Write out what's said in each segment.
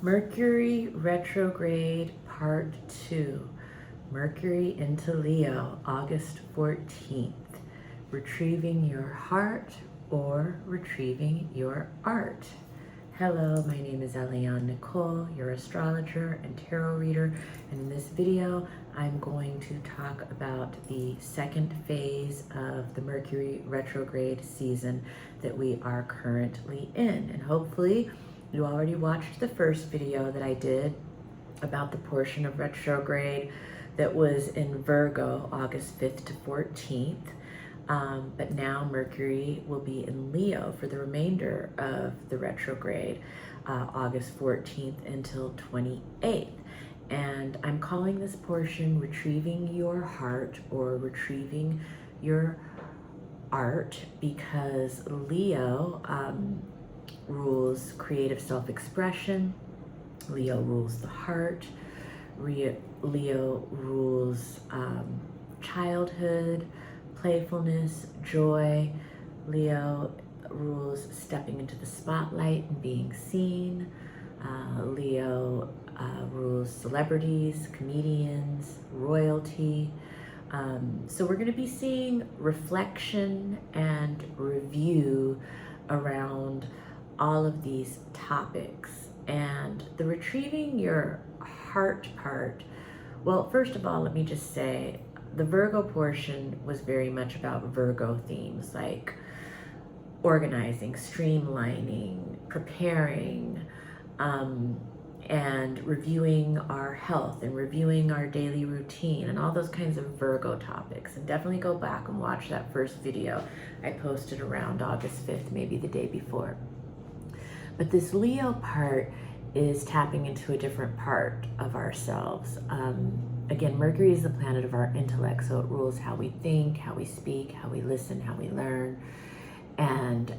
Mercury Retrograde Part 2. Mercury into Leo, August 14th. Retrieving your heart or retrieving your art. Hello, my name is Eliane Nicole, your astrologer and tarot reader, and in this video I'm going to talk about the second phase of the Mercury retrograde season that we are currently in. And hopefully you already watched the first video that I did about the portion of retrograde that was in Virgo, August 5th to 14th. But now Mercury will be in Leo for the remainder of the retrograde, August 14th until 28th. And I'm calling this portion Retrieving Your Heart or Retrieving Your Art because Leo rules creative self-expression. Leo rules the heart. Leo rules childhood, playfulness, joy. Leo rules stepping into the spotlight and being seen. Leo rules celebrities, comedians, royalty. So we're going to be seeing reflection and review around all of these topics. And the retrieving your heart part, well, first of all, let me just say the Virgo portion was very much about Virgo themes like organizing, streamlining, preparing, and reviewing our health and reviewing our daily routine and all those kinds of Virgo topics. And definitely go back and watch that first video I posted around August 5th, maybe the day before. But this Leo part is tapping into a different part of ourselves. Again, Mercury is the planet of our intellect, so it rules how we think, how we speak, how we listen, how we learn. And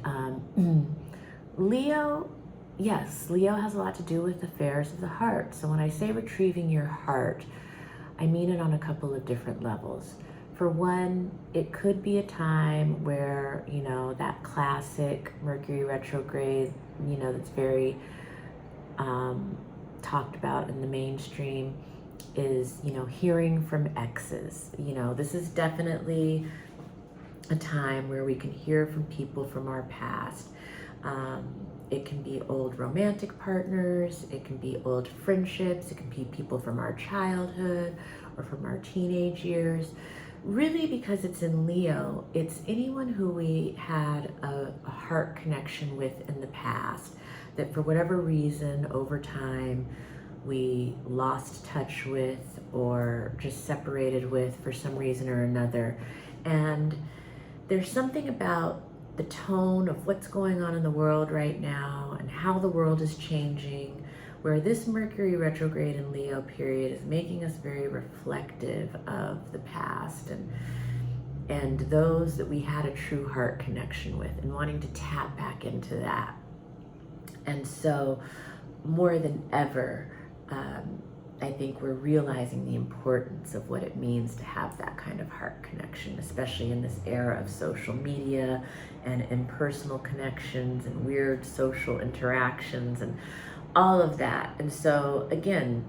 Leo, yes, Leo has a lot to do with affairs of the heart. So when I say retrieving your heart, I mean it on a couple of different levels. For one, it could be a time where, you know, that classic Mercury retrograde, you know, that's very talked about in the mainstream is, you know, hearing from exes. You know, this is definitely a time where we can hear from people from our past. It can be old romantic partners, it can be old friendships, it can be people from our childhood or from our teenage years. Really, because it's in Leo, it's anyone who we had a heart connection with in the past that for whatever reason over time we lost touch with or just separated with for some reason or another. And there's something about the tone of what's going on in the world right now and how the world is changing, where this Mercury retrograde in Leo period is making us very reflective of the past and those that we had a true heart connection with and wanting to tap back into that. And so more than ever, I think we're realizing the importance of what it means to have that kind of heart connection, especially in this era of social media and impersonal connections and weird social interactions and all of that. And so again,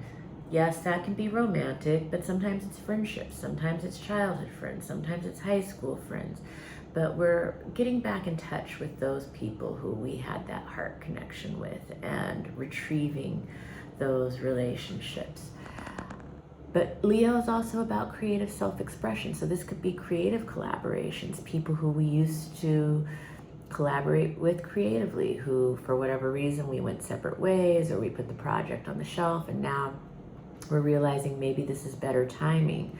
yes, that can be romantic, but sometimes it's friendships, sometimes it's childhood friends, sometimes it's high school friends. But we're getting back in touch with those people who we had that heart connection with and retrieving those relationships. But Leo is also about creative self-expression. So this could be creative collaborations, people who we used to collaborate with creatively, who for whatever reason we went separate ways or we put the project on the shelf and now we're realizing maybe this is better timing.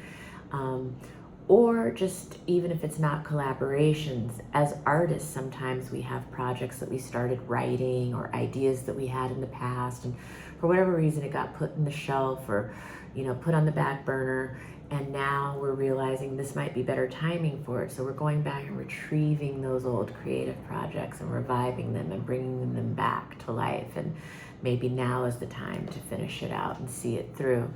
Or just even if it's not collaborations, as artists, sometimes we have projects that we started writing or ideas that we had in the past, and for whatever reason it got put in the shelf or, you know, put on the back burner, and now we're realizing this might be better timing for it. So we're going back and retrieving those old creative projects and reviving them and bringing them back to life, and maybe now is the time to finish it out and see it through.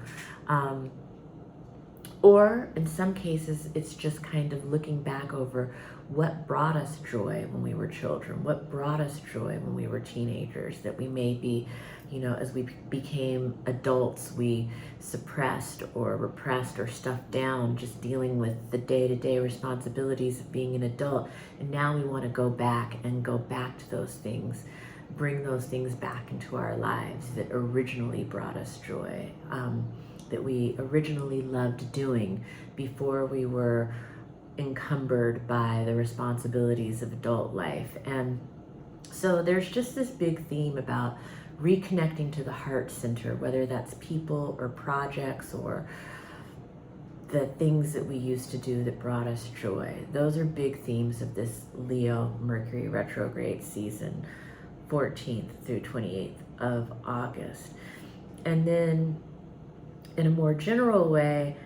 Or in some cases, it's just kind of looking back over what brought us joy when we were children, what brought us joy when we were teenagers, that we maybe, as we became adults, we suppressed or repressed or stuffed down, just dealing with the day-to-day responsibilities of being an adult. And now we want to go back to those things, bring those things back into our lives that originally brought us joy, that we originally loved doing before we were encumbered by the responsibilities of adult life. And so there's just this big theme about reconnecting to the heart center, whether that's people or projects or the things that we used to do that brought us joy. Those are big themes of this Leo Mercury retrograde season, 14th through 28th of August. And then in a more general way,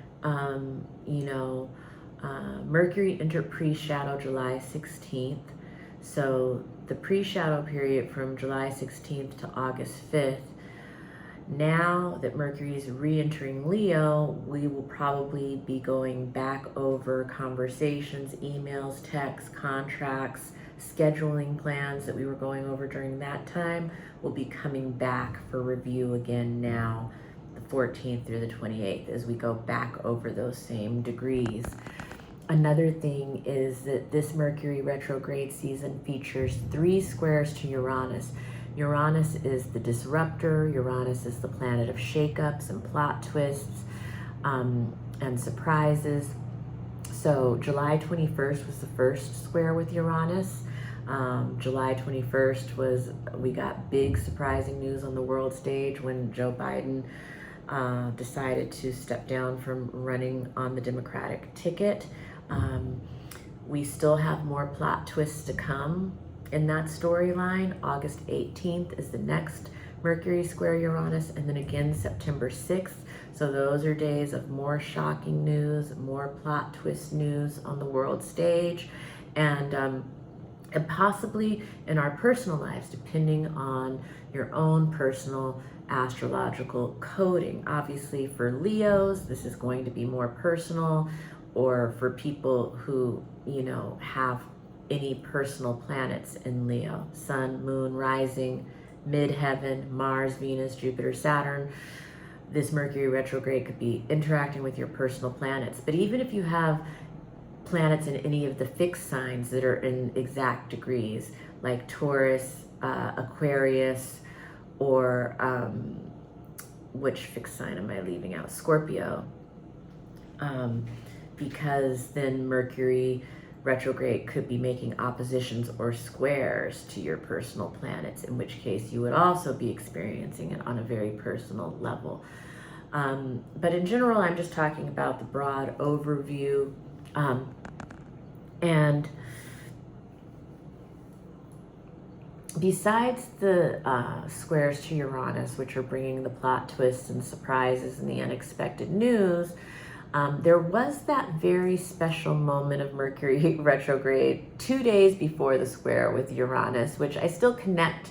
Mercury entered pre-shadow July 16th. So the pre-shadow period from July 16th to August 5th, now that Mercury is re-entering Leo, we will probably be going back over conversations, emails, texts, contracts, scheduling plans that we were going over during that time will be coming back for review again now, the 14th through the 28th, as we go back over those same degrees. Another thing is that this Mercury retrograde season features 3 squares to Uranus. Uranus is the disruptor. Uranus is the planet of shakeups and plot twists and surprises. So July 21st was the first square with Uranus. July 21st we got big surprising news on the world stage when Joe Biden decided to step down from running on the Democratic ticket. We still have more plot twists to come in that storyline. August 18th is the next Mercury square Uranus, and then again September 6th. So those are days of more shocking news, more plot twist news on the world stage, and possibly in our personal lives, depending on your own personal astrological coding. Obviously for Leos, this is going to be more personal, or for people who, have any personal planets in Leo, Sun, Moon, Rising, Midheaven, Mars, Venus, Jupiter, Saturn. This Mercury retrograde could be interacting with your personal planets. But even if you have planets in any of the fixed signs that are in exact degrees, like Taurus, Aquarius, or which fixed sign am I leaving out? Scorpio. Because then Mercury retrograde could be making oppositions or squares to your personal planets, in which case you would also be experiencing it on a very personal level. But in general, I'm just talking about the broad overview. And besides the squares to Uranus, which are bringing the plot twists and surprises and the unexpected news, there was that very special moment of Mercury retrograde 2 days before the square with Uranus, which I still connect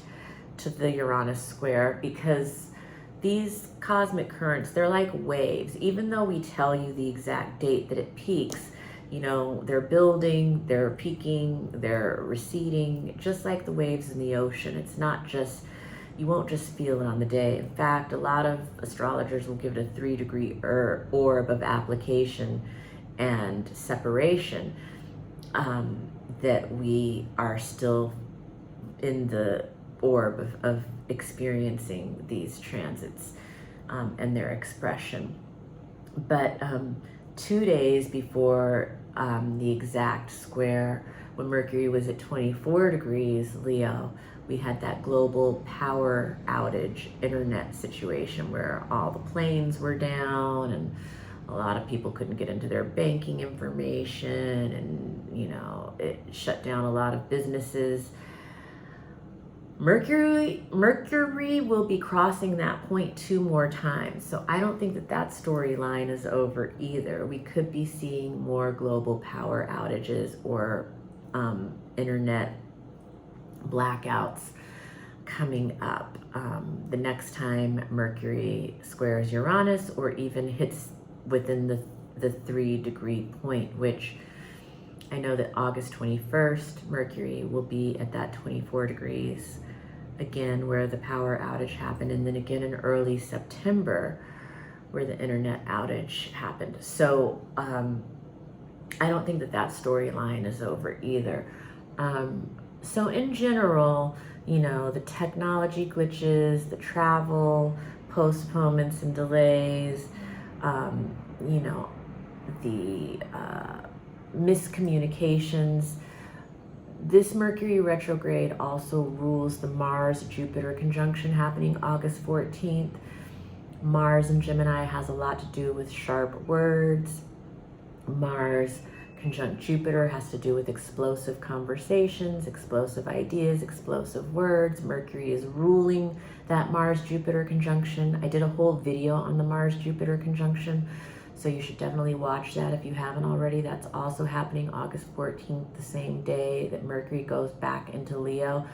to the Uranus square, because these cosmic currents, they're like waves. Even though we tell you the exact date that it peaks, they're building, they're peaking, they're receding, just like the waves in the ocean. It's not just, you won't just feel it on the day. In fact, a lot of astrologers will give it a 3-degree orb of application and separation, that we are still in the orb of experiencing these transits and their expression. But 2 days before the exact square, when Mercury was at 24 degrees Leo, we had that global power outage internet situation where all the planes were down and a lot of people couldn't get into their banking information, and it shut down a lot of businesses. Mercury will be crossing that point 2 more times, so I don't think that storyline is over either. We could be seeing more global power outages or internet blackouts coming up the next time Mercury squares Uranus, or even hits within the the 3-degree point, which I know that August 21st, Mercury will be at that 24 degrees, again, where the power outage happened, and then again in early September, where the internet outage happened. So I don't think that that storyline is over either. So in general, you know, the technology glitches, the travel, postponements and delays, you know, the miscommunications. This Mercury retrograde also rules the Mars-Jupiter conjunction happening August 14th. Mars in Gemini has a lot to do with sharp words. Mars conjunct Jupiter has to do with explosive conversations, explosive ideas, explosive words. Mercury is ruling that Mars-Jupiter conjunction. I did a whole video on the Mars-Jupiter conjunction, so you should definitely watch that if you haven't already. That's also happening August 14th, the same day that Mercury goes back into Leo.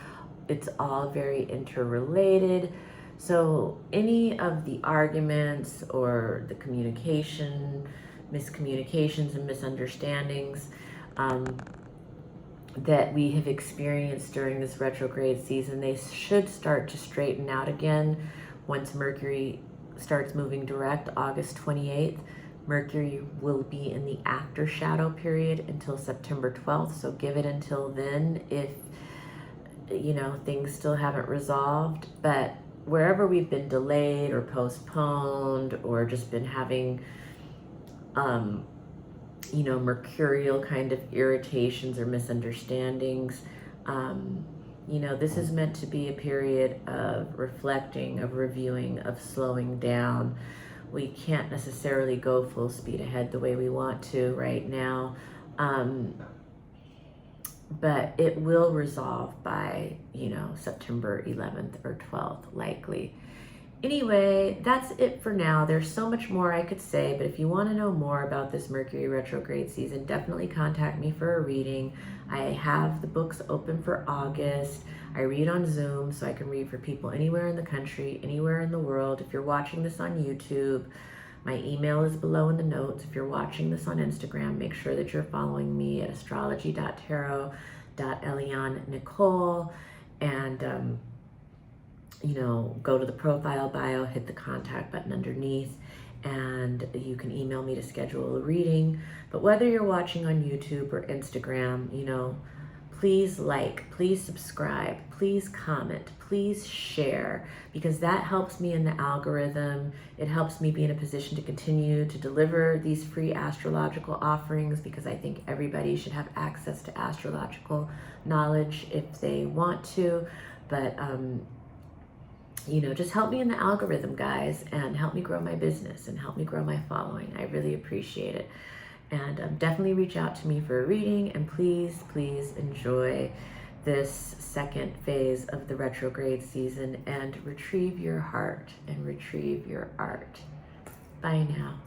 It's all very interrelated. So any of the arguments or the miscommunications and misunderstandings that we have experienced during this retrograde season, they should start to straighten out again once Mercury starts moving direct August 28th. Mercury will be in the after shadow period until September 12th, so give it until then if, you know, things still haven't resolved. But wherever we've been delayed or postponed or just been having, you know, mercurial kind of irritations or misunderstandings, you know, this is meant to be a period of reflecting, of reviewing, of slowing down. We can't necessarily go full speed ahead the way we want to right now. But it will resolve by, you know, September 11th or 12th, likely. Anyway, that's it for now. There's so much more I could say, but if you want to know more about this Mercury retrograde season, definitely contact me for a reading. I have the books open for August. I read on Zoom, so I can read for people anywhere in the country, anywhere in the world. If you're watching this on YouTube, my email is below in the notes. If you're watching this on Instagram, make sure that you're following me at astrology.tarot.eliannicole, and you know, go to the profile bio, hit the contact button underneath, and you can email me to schedule a reading. But whether you're watching on YouTube or Instagram, you know, please like, please subscribe, please comment, please share, because that helps me in the algorithm. It helps me be in a position to continue to deliver these free astrological offerings, because I think everybody should have access to astrological knowledge if they want to. But you know, just help me in the algorithm, guys, and help me grow my business and help me grow my following. I really appreciate it. And definitely reach out to me for a reading, and please, please enjoy this second phase of the retrograde season and retrieve your heart and retrieve your art. Bye now.